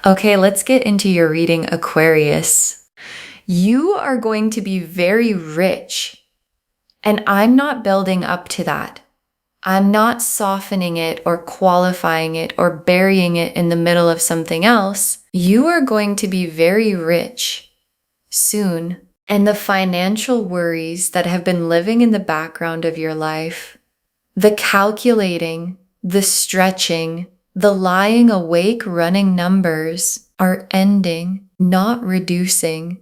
Okay, let's get into your reading, Aquarius. You are going to be very rich, and I'm not building up to that. I'm not softening it or qualifying it or burying it in the middle of something else. You are going to be very rich soon. And the financial worries that have been living in the background of your life, the calculating, the stretching, the lying awake running numbers are ending, not reducing,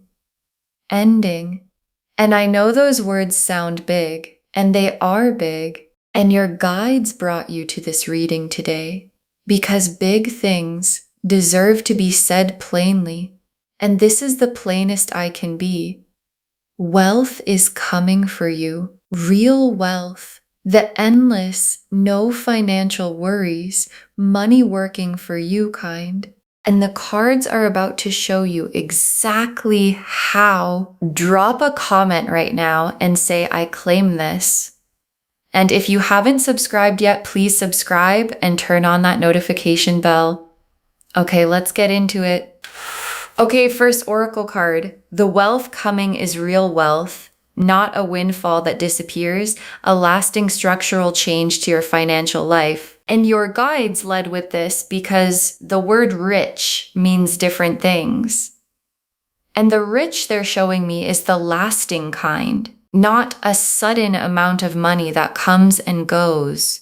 ending. And I know those words sound big, and they are big. And your guides brought you to this reading today because big things deserve to be said plainly. And this is the plainest I can be. Wealth is coming for you. Real wealth. The endless, no financial worries, money working for you kind. And the cards are about to show you exactly how. Drop a comment right now and say, I claim this. And if you haven't subscribed yet, please subscribe and turn on that notification bell. Okay, let's get into it. Okay, first oracle card. The wealth coming is real wealth, not a windfall that disappears, a lasting structural change to your financial life. And your guides led with this because the word rich means different things. And the rich they're showing me is the lasting kind. Not a sudden amount of money that comes and goes.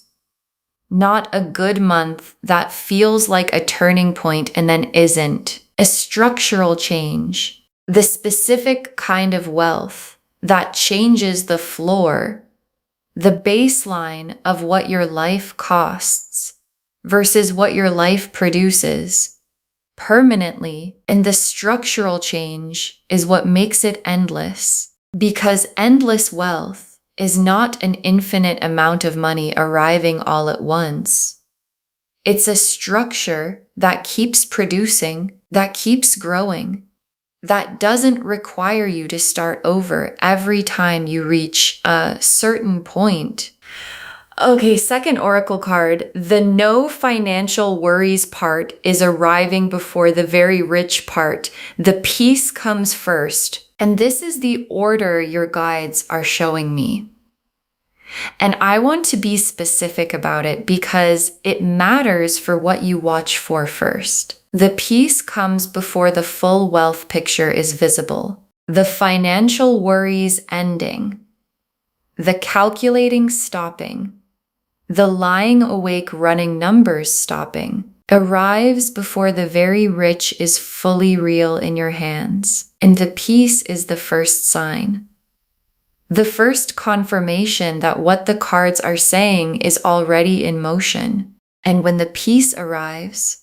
Not a good month that feels like a turning point and then isn't. A structural change. The specific kind of wealth that changes the floor, the baseline of what your life costs versus what your life produces permanently. And the structural change is what makes it endless. Because endless wealth is not an infinite amount of money arriving all at once. It's a structure that keeps producing, that keeps growing, that doesn't require you to start over every time you reach a certain point. Okay, second oracle card. The no financial worries part is arriving before the very rich part. The peace comes first. And this is the order your guides are showing me. And I want to be specific about it because it matters for what you watch for first. The peace comes before the full wealth picture is visible. The financial worries ending. The calculating stopping. The lying awake running numbers stopping. Arrives before the very rich is fully real in your hands. And the peace is the first sign. The first confirmation that what the cards are saying is already in motion. And when the peace arrives,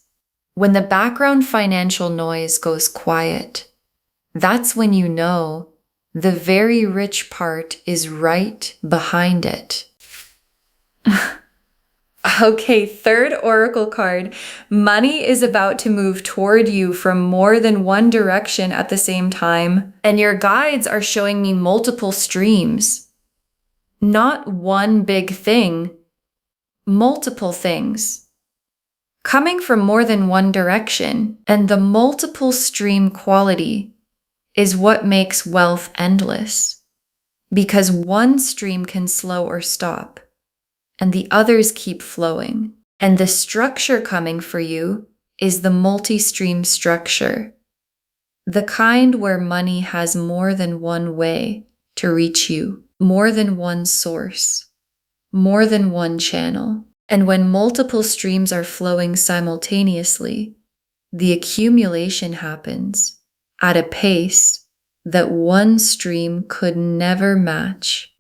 when the background financial noise goes quiet, that's when you know the very rich part is right behind it. Okay, third oracle card. Money is about to move toward you from more than one direction at the same time. And your guides are showing me multiple streams. Not one big thing, multiple things. Coming from more than one direction. And the multiple stream quality is what makes wealth endless. Because one stream can slow or stop. And the others keep flowing. And the structure coming for you is the multi-stream structure. The kind where money has more than one way to reach you, more than one source, more than one channel. And when multiple streams are flowing simultaneously, the accumulation happens at a pace that one stream could never match.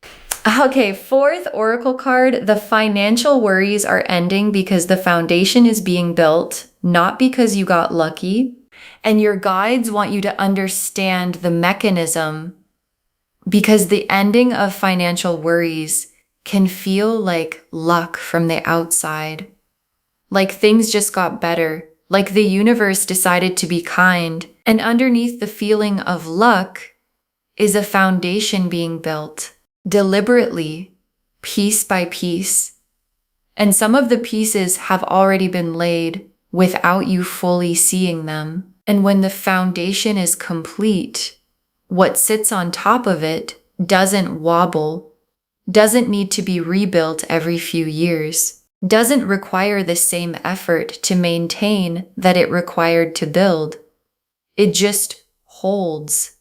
Okay, fourth oracle card. The financial worries are ending because the foundation is being built, not because you got lucky. And your guides want you to understand the mechanism because the ending of financial worries can feel like luck from the outside. Like things just got better, like the universe decided to be kind. And underneath the feeling of luck is a foundation being built. Deliberately, piece by piece. And some of the pieces have already been laid, without you fully seeing them. And when the foundation is complete, what sits on top of it doesn't wobble, doesn't need to be rebuilt every few years, doesn't require the same effort to maintain that it required to build. It just holds.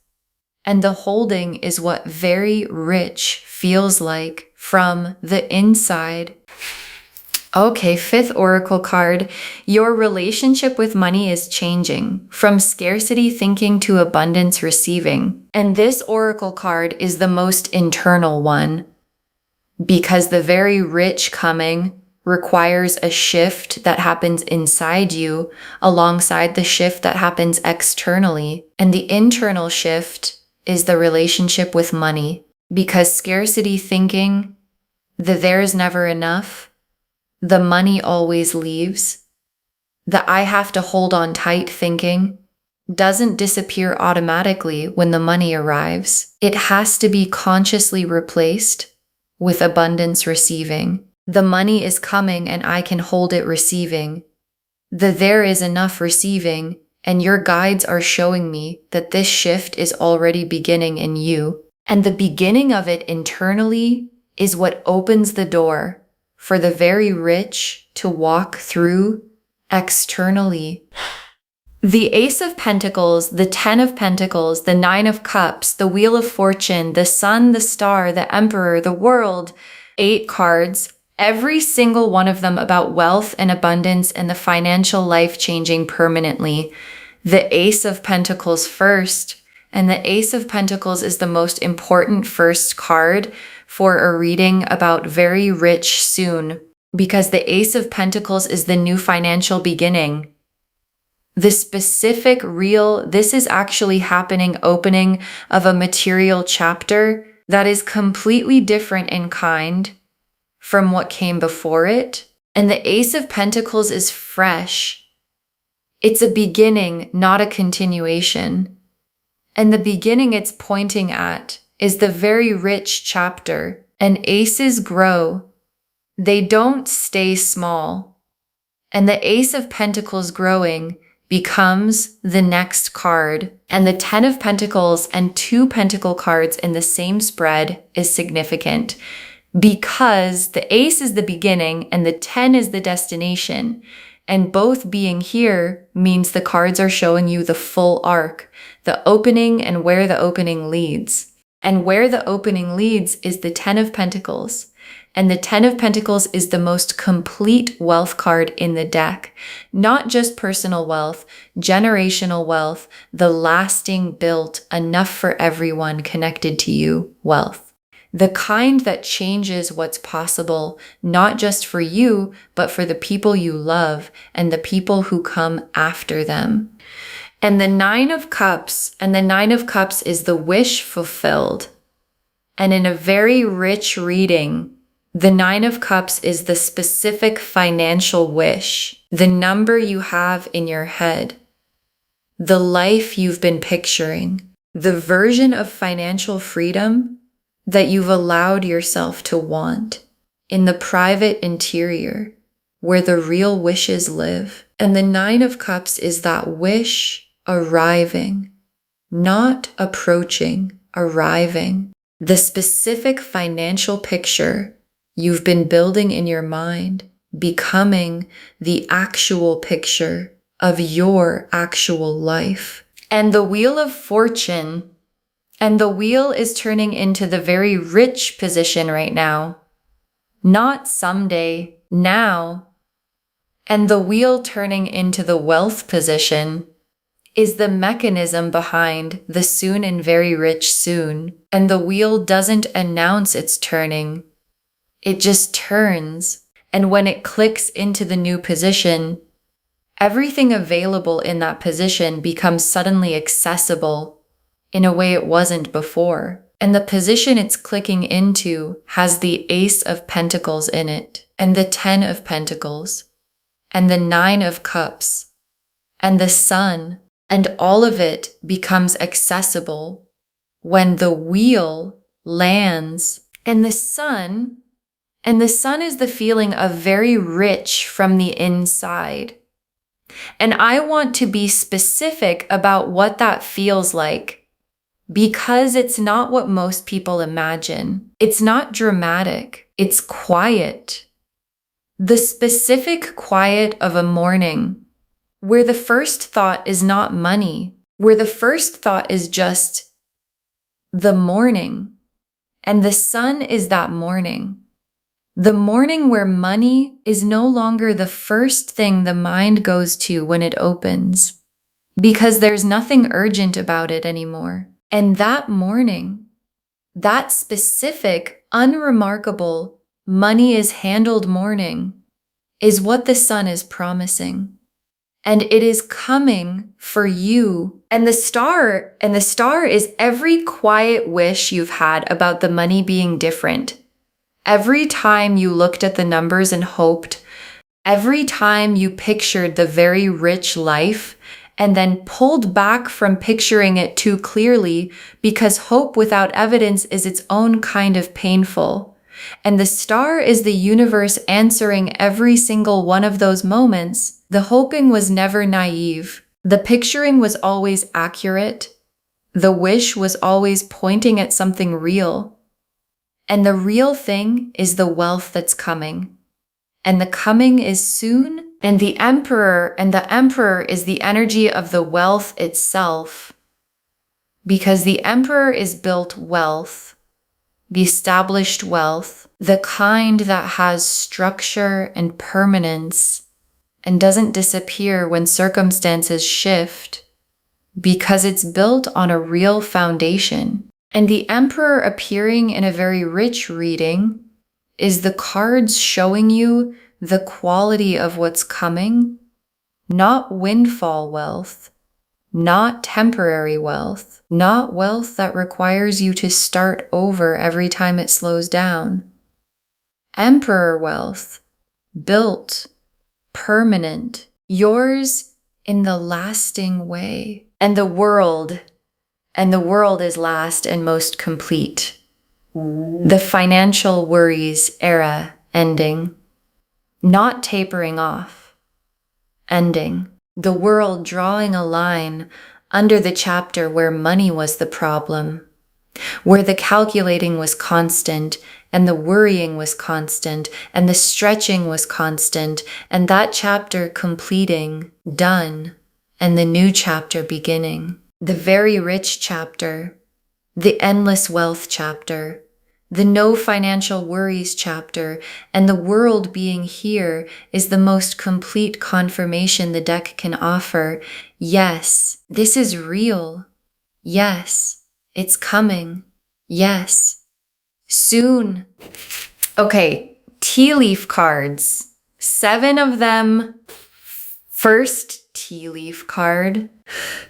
And the holding is what very rich feels like from the inside. Okay, fifth oracle card. Your relationship with money is changing from scarcity thinking to abundance receiving. And this oracle card is the most internal one because the very rich coming requires a shift that happens inside you alongside the shift that happens externally. And the internal shift is the relationship with money, because scarcity thinking, the there is never enough, the money always leaves, the I have to hold on tight thinking doesn't disappear automatically when the money arrives. It has to be consciously replaced with abundance receiving. The money is coming and I can hold it receiving. The there is enough receiving, and your guides are showing me that this shift is already beginning in you. And the beginning of it internally is what opens the door for the very rich to walk through externally. The Ace of Pentacles, the Ten of Pentacles, the Nine of Cups, the Wheel of Fortune, the Sun, the Star, the Emperor, the World, 8 cards, every single one of them about wealth and abundance and the financial life changing permanently. The Ace of Pentacles first, and the Ace of Pentacles is the most important first card for a reading about very rich soon, because the Ace of Pentacles is the new financial beginning. The specific this is actually happening, opening of a material chapter that is completely different in kind from what came before it. And the Ace of Pentacles is fresh. It's a beginning, not a continuation. And the beginning it's pointing at is the very rich chapter. And aces grow. They don't stay small. And the Ace of Pentacles growing becomes the next card. And the Ten of Pentacles and 2 Pentacle cards in the same spread is significant because the Ace is the beginning and the 10 is the destination. And both being here means the cards are showing you the full arc, the opening and where the opening leads. And where the opening leads is the Ten of Pentacles. And the Ten of Pentacles is the most complete wealth card in the deck. Not just personal wealth, generational wealth, the lasting built, enough for everyone connected to you wealth. The kind that changes what's possible, not just for you, but for the people you love and the people who come after them. And the Nine of Cups, and the Nine of Cups is the wish fulfilled. And in a very rich reading, the Nine of Cups is the specific financial wish, the number you have in your head, the life you've been picturing, the version of financial freedom that you've allowed yourself to want in the private interior where the real wishes live. And the Nine of Cups is that wish arriving, not approaching, arriving. The specific financial picture you've been building in your mind, becoming the actual picture of your actual life. And the Wheel of Fortune, and the wheel is turning into the very rich position right now. Not someday, now. And the wheel turning into the wealth position is the mechanism behind the soon and very rich soon. And the wheel doesn't announce it's turning. It just turns. And when it clicks into the new position, everything available in that position becomes suddenly accessible in a way it wasn't before. And the position it's clicking into has the Ace of Pentacles in it, and the 10 of Pentacles, and the 9 of Cups, and the Sun, and all of it becomes accessible when the wheel lands. And the Sun is the feeling of very rich from the inside. And I want to be specific about what that feels like, because it's not what most people imagine. It's not dramatic. It's quiet. The specific quiet of a morning, where the first thought is not money, where the first thought is just the morning, and the sun is that morning. The morning where money is no longer the first thing the mind goes to when it opens, because there's nothing urgent about it anymore. And that morning, that specific, unremarkable, money is handled morning is what the sun is promising. And it is coming for you. And the star is every quiet wish you've had about the money being different. Every time you looked at the numbers and hoped, every time you pictured the very rich life and then pulled back from picturing it too clearly, because hope without evidence is its own kind of painful. And the star is the universe answering every single one of those moments. The hoping was never naive. The picturing was always accurate. The wish was always pointing at something real. And the real thing is the wealth that's coming. And the coming is soon. And the emperor is the energy of the wealth itself. Because the emperor is built wealth, the established wealth, the kind that has structure and permanence and doesn't disappear when circumstances shift, because it's built on a real foundation. And the emperor appearing in a very rich reading is the cards showing you the quality of what's coming, not windfall wealth, not temporary wealth, not wealth that requires you to start over every time it slows down. Emperor wealth, built, permanent, yours in the lasting way. And the world is last and most complete. The financial worries era ending, not tapering off, ending. The world drawing a line under the chapter where money was the problem, where the calculating was constant and the worrying was constant and the stretching was constant, and that chapter completing, done, and the new chapter beginning. The very rich chapter, the endless wealth chapter, the no financial worries chapter, and the world being here is the most complete confirmation the deck can offer. Yes, this is real. Yes, it's coming. Yes, soon. Okay, tea leaf cards. 7 of them. First tea leaf card.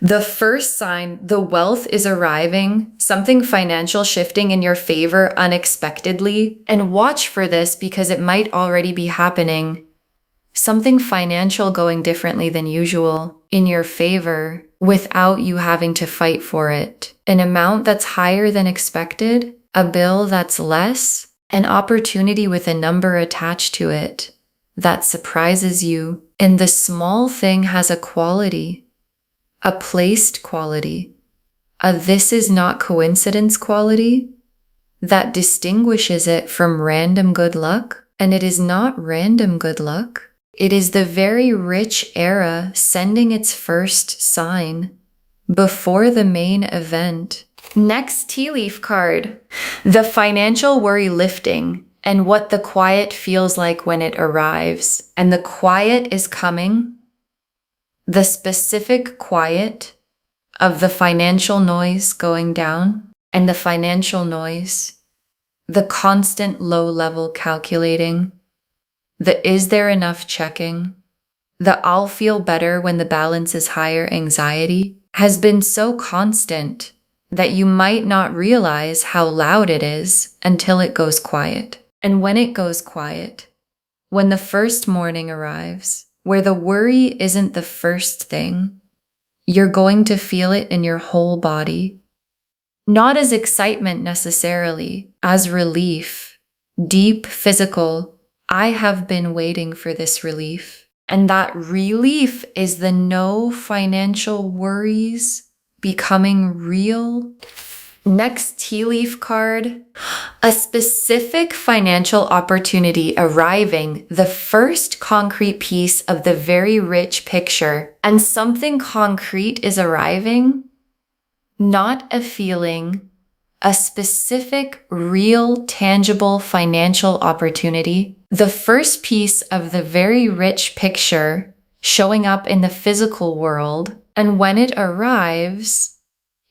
The first sign, the wealth is arriving, something financial shifting in your favor unexpectedly. And watch for this because it might already be happening. Something financial going differently than usual in your favor without you having to fight for it. An amount that's higher than expected, a bill that's less, an opportunity with a number attached to it that surprises you. And the small thing has a quality, a placed quality, a this is not coincidence quality that distinguishes it from random good luck. And it is not random good luck. It is the very rich era sending its first sign before the main event. Next tea leaf card, the financial worry lifting and what the quiet feels like when it arrives. And the quiet is coming. The specific quiet of the financial noise going down, and the financial noise, the constant low-level calculating, the is there enough checking, the I'll feel better when the balance is higher anxiety has been so constant that you might not realize how loud it is until it goes quiet. And when it goes quiet, when the first morning arrives, where the worry isn't the first thing, you're going to feel it in your whole body. Not as excitement necessarily, as relief, deep physical, I have been waiting for this relief. And that relief is the no financial worries becoming real. Next tea leaf card, a specific financial opportunity arriving, the first concrete piece of the very rich picture, and something concrete is arriving, not a feeling, a specific, real, tangible financial opportunity. The first piece of the very rich picture showing up in the physical world, and when it arrives,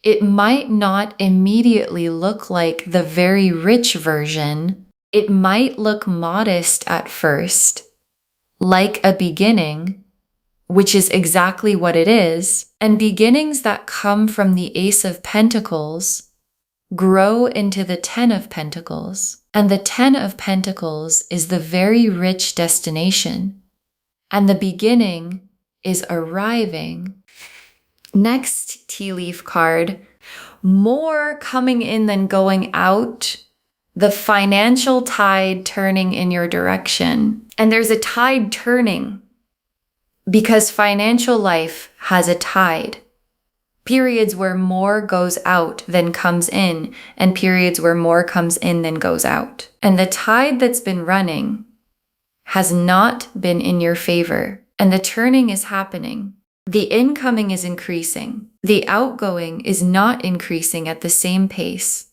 it might not immediately look like the very rich version. It might look modest at first, like a beginning, which is exactly what it is. And beginnings that come from the Ace of Pentacles grow into the Ten of Pentacles. And the Ten of Pentacles is the very rich destination. And the beginning is arriving. Next tea leaf card, more coming in than going out, the financial tide turning in your direction. And there's a tide turning because financial life has a tide. Periods where more goes out than comes in, and periods where more comes in than goes out. And the tide that's been running has not been in your favor, and the turning is happening. The incoming is increasing. The outgoing is not increasing at the same pace.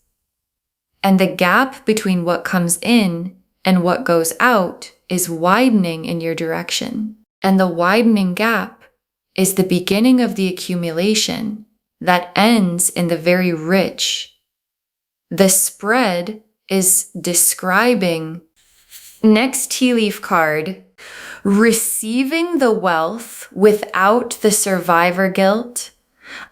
And the gap between what comes in and what goes out is widening in your direction. And the widening gap is the beginning of the accumulation that ends in the very rich. The spread is describing. Next tea leaf card, receiving the wealth without the survivor guilt,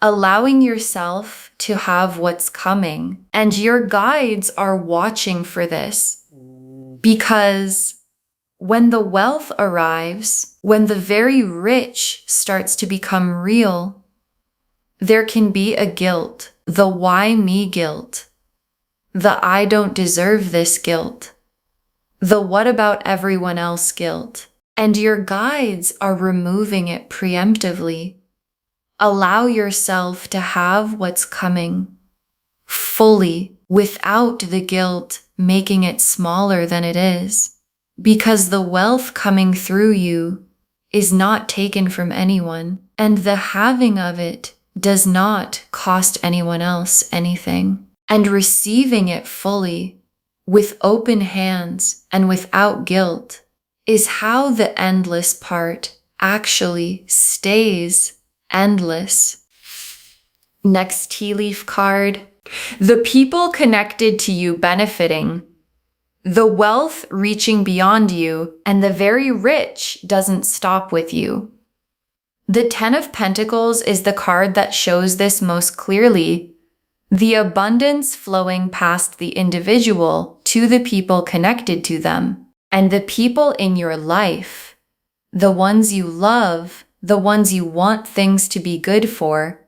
allowing yourself to have what's coming. And your guides are watching for this, because when the wealth arrives, when the very rich starts to become real, there can be a guilt, the why me guilt, the I don't deserve this guilt, the what about everyone else guilt. And your guides are removing it preemptively. Allow yourself to have what's coming fully without the guilt making it smaller than it is. Because the wealth coming through you is not taken from anyone, and the having of it does not cost anyone else anything. And receiving it fully, with open hands and without guilt, is how the endless part actually stays endless. Next tea leaf card, the people connected to you benefiting, the wealth reaching beyond you, and the very rich doesn't stop with you. The Ten of Pentacles is the card that shows this most clearly. The abundance flowing past the individual to the people connected to them. And the people in your life, the ones you love, the ones you want things to be good for,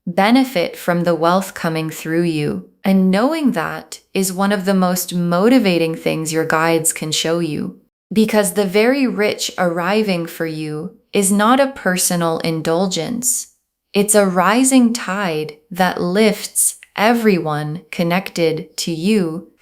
benefit from the wealth coming through you. And knowing that is one of the most motivating things your guides can show you. Because the very rich arriving for you is not a personal indulgence. It's a rising tide that lifts everyone connected to you.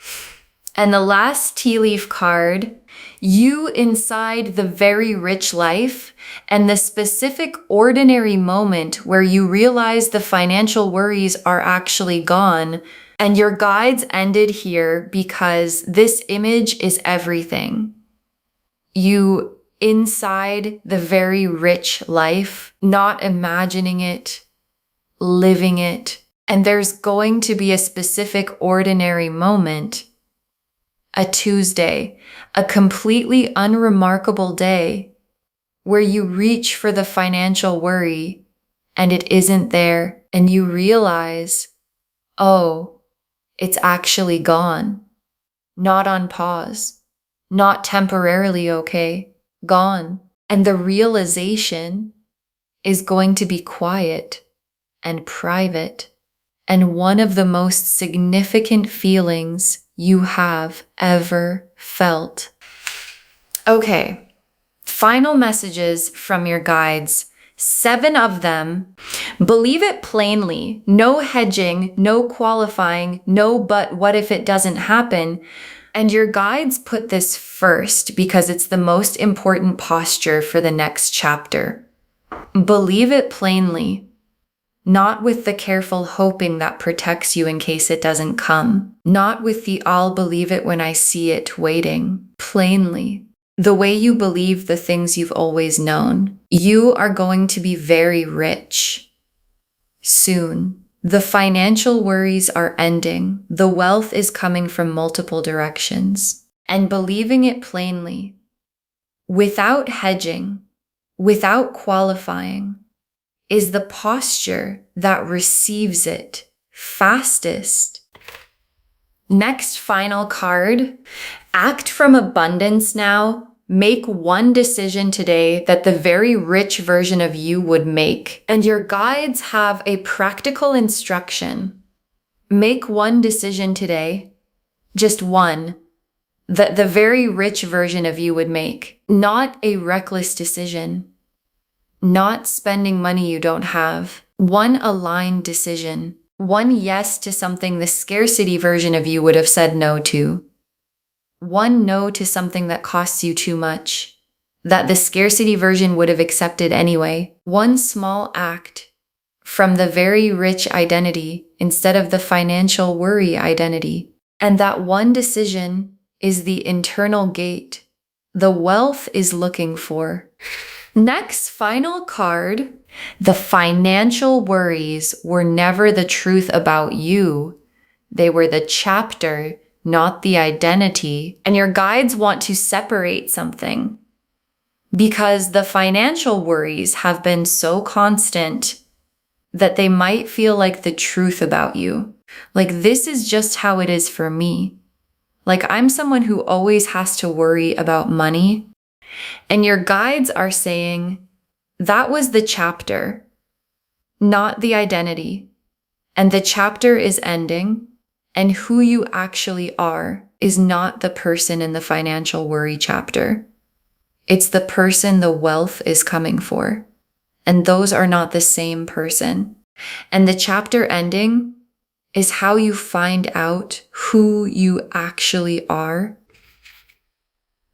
And the last tea leaf card, you inside the very rich life and the specific ordinary moment where you realize the financial worries are actually gone. And your guides ended here because this image is everything. You inside the very rich life, not imagining it, living it. And there's going to be a specific ordinary moment, a Tuesday, a completely unremarkable day where you reach for the financial worry and it isn't there, and you realize, oh, it's actually gone. Not on pause, not temporarily okay, gone. And the realization is going to be quiet and private, and one of the most significant feelings you have ever felt. Okay, Final messages from your guides. 7 of them. Believe it plainly. No hedging, no qualifying, no but what if it doesn't happen. And your guides put this first because it's the most important posture for the next chapter. Believe it plainly, not with the careful hoping that protects you in case it doesn't come, not with the I'll believe it when I see it waiting. Plainly, the way you believe the things you've always known. You are going to be very rich soon. The financial worries are ending. The wealth is coming from multiple directions. And believing it plainly, without hedging, without qualifying, is the posture that receives it fastest. Next final card, act from abundance now. Make one decision today that the very rich version of you would make. And your guides have a practical instruction. Make one decision today, just one, that the very rich version of you would make. Not a reckless decision. Not spending money you don't have. One aligned decision. One yes to something the scarcity version of you would have said no to. One no to something that costs you too much, that the scarcity version would have accepted anyway. One small act from the very rich identity instead of the financial worry identity. And that one decision is the internal gate the wealth is looking for. Next final card, the financial worries were never the truth about you. They were the chapter, not the identity. And your guides want to separate something because the financial worries have been so constant that they might feel like the truth about you. Like, this is just how it is for me. Like, I'm someone who always has to worry about money. And your guides are saying that was the chapter, not the identity. And the chapter is ending. And who you actually are is not the person in the financial worry chapter. It's the person the wealth is coming for. And those are not the same person. And the chapter ending is how you find out who you actually are.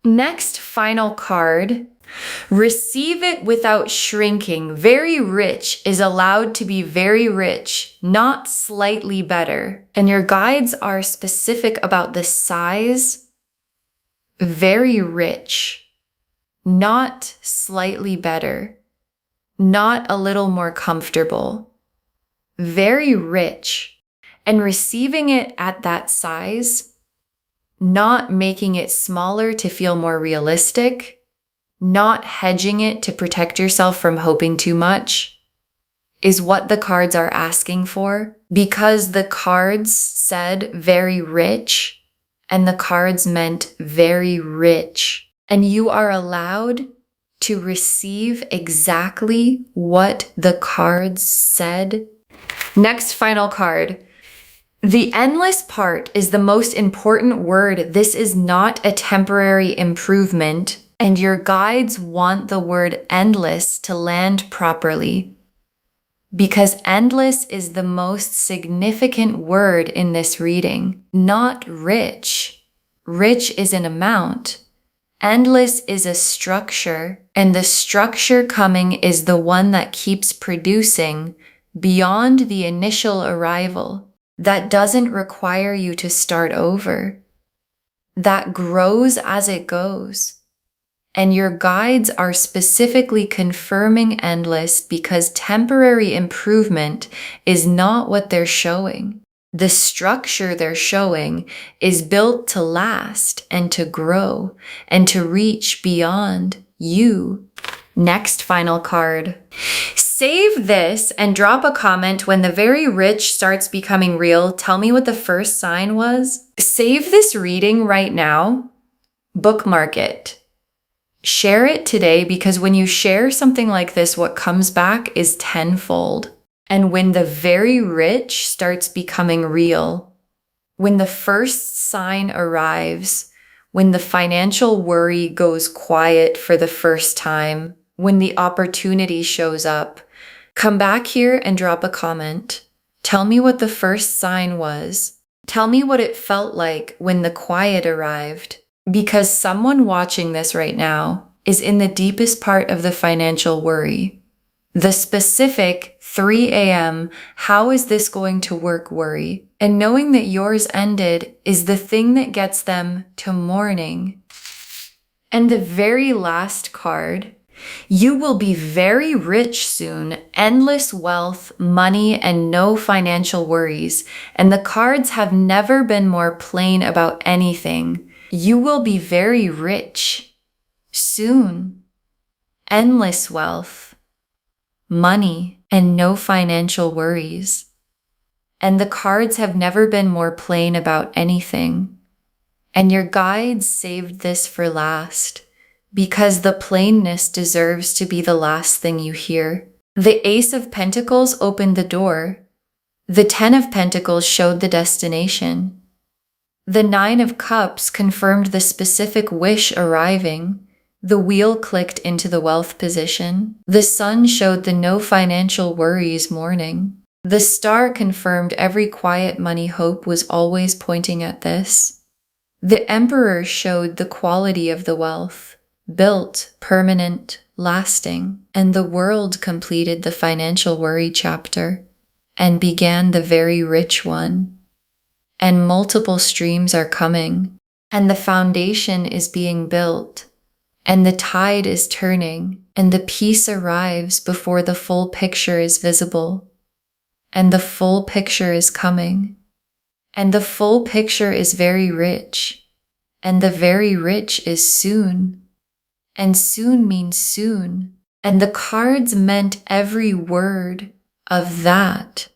Next final card, receive it without shrinking. Very rich is allowed to be very rich, not slightly better. And your guides are specific about the size. Very rich, not slightly better, not a little more comfortable. Very rich. And receiving it at that size, not making it smaller to feel more realistic, not hedging it to protect yourself from hoping too much, is what the cards are asking for. Because the cards said very rich, and the cards meant very rich. And you are allowed to receive exactly what the cards said. Next final card. The endless part is the most important word. This is not a temporary improvement, and your guides want the word endless to land properly, because endless is the most significant word in this reading, not rich. Rich is an amount. Endless is a structure, and the structure coming is the one that keeps producing beyond the initial arrival. That doesn't require you to start over. That grows as it goes. And your guides are specifically confirming endless because temporary improvement is not what they're showing. The structure they're showing is built to last and to grow and to reach beyond you. Next final card. Save this and drop a comment when the very rich starts becoming real. Tell me what the first sign was. Save this reading right now. Bookmark it. Share it today, because when you share something like this, what comes back is tenfold. And when the very rich starts becoming real, when the first sign arrives, when the financial worry goes quiet for the first time, when the opportunity shows up, come back here and drop a comment. Tell me what the first sign was. Tell me what it felt like when the quiet arrived. Because someone watching this right now is in the deepest part of the financial worry. The specific 3 a.m., how is this going to work worry? And knowing that yours ended is the thing that gets them to mourning. And the very last card, you will be very rich soon, endless wealth, money, and no financial worries. And the cards have never been more plain about anything. You will be very rich soon, endless wealth, money, and no financial worries. And the cards have never been more plain about anything. And your guides saved this for last, because the plainness deserves to be the last thing you hear. The Ace of Pentacles opened the door. The 10 of Pentacles showed the destination. The 9 of Cups confirmed the specific wish arriving. The wheel clicked into the wealth position. The Sun showed the no financial worries morning. The Star confirmed every quiet money hope was always pointing at this. The Emperor showed the quality of the wealth, built, permanent, lasting, and the World completed the financial worry chapter and began the very rich one. And multiple streams are coming, and the foundation is being built, and the tide is turning, and the peace arrives before the full picture is visible, and the full picture is coming, and the full picture is very rich, and the very rich is soon, and soon means soon, and the cards meant every word of that.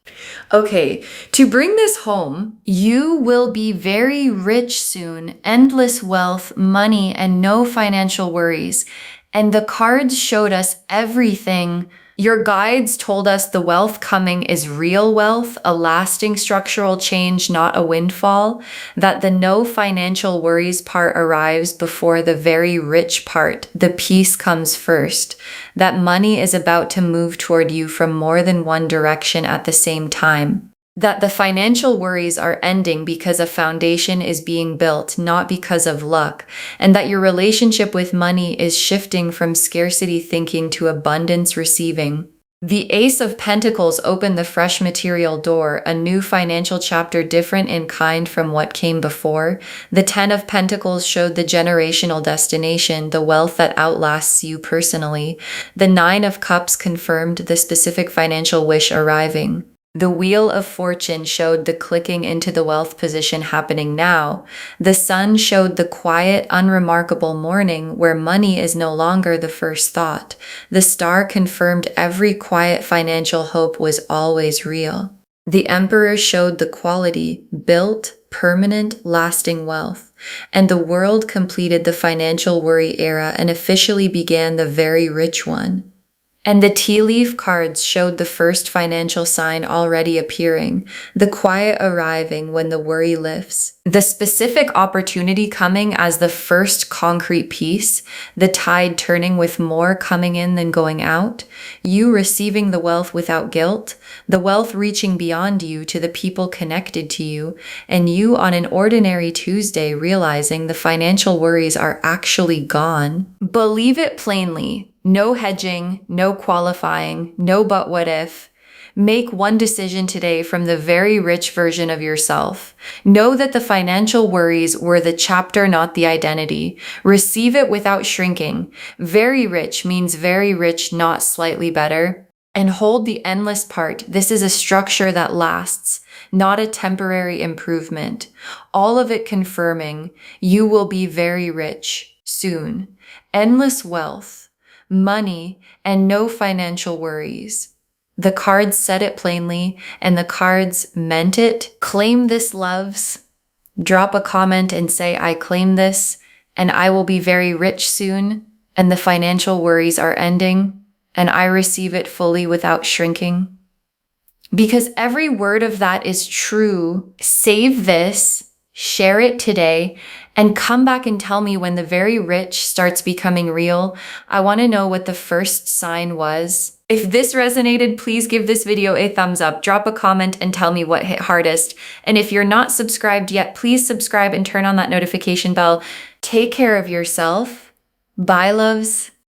Okay, to bring this home, you will be very rich soon, endless wealth, money, and no financial worries. And the cards showed us everything. Your guides told us the wealth coming is real wealth, a lasting structural change, not a windfall, that the no financial worries part arrives before the very rich part. The peace comes first, that money is about to move toward you from more than one direction at the same time. That the financial worries are ending because a foundation is being built, not because of luck, and that your relationship with money is shifting from scarcity thinking to abundance receiving. The Ace of Pentacles opened the fresh material door, a new financial chapter different in kind from what came before. The 10 of Pentacles showed the generational destination, the wealth that outlasts you personally. The 9 of Cups confirmed the specific financial wish arriving. The Wheel of Fortune showed the clicking into the wealth position happening now. The Sun showed the quiet, unremarkable morning where money is no longer the first thought. The Star confirmed every quiet financial hope was always real. The Emperor showed the quality, built, permanent, lasting wealth. And the World completed the financial worry era and officially began the very rich one. And the tea leaf cards showed the first financial sign already appearing, the quiet arriving when the worry lifts, the specific opportunity coming as the first concrete piece, the tide turning with more coming in than going out, you receiving the wealth without guilt, the wealth reaching beyond you to the people connected to you, and you on an ordinary Tuesday realizing the financial worries are actually gone. Believe it plainly. No hedging, no qualifying, no but what if. Make one decision today from the very rich version of yourself. Know that the financial worries were the chapter, not the identity. Receive it without shrinking. Very rich means very rich, not slightly better. And hold the endless part. This is a structure that lasts, not a temporary improvement. All of it confirming you will be very rich soon. Endless wealth, money, and no financial worries. The cards said it plainly, and the cards meant it. Claim this, loves. Drop a comment and say, I claim this, and I will be very rich soon, and the financial worries are ending, and I receive it fully without shrinking. Because every word of that is true. Save this, share it today, And come back and tell me when the very rich starts becoming real. I want to know what the first sign was. If this resonated, please give this video a thumbs up, drop a comment, and tell me what hit hardest. And if you're not subscribed yet, please subscribe and turn on that notification bell. Take care of yourself. Bye, loves.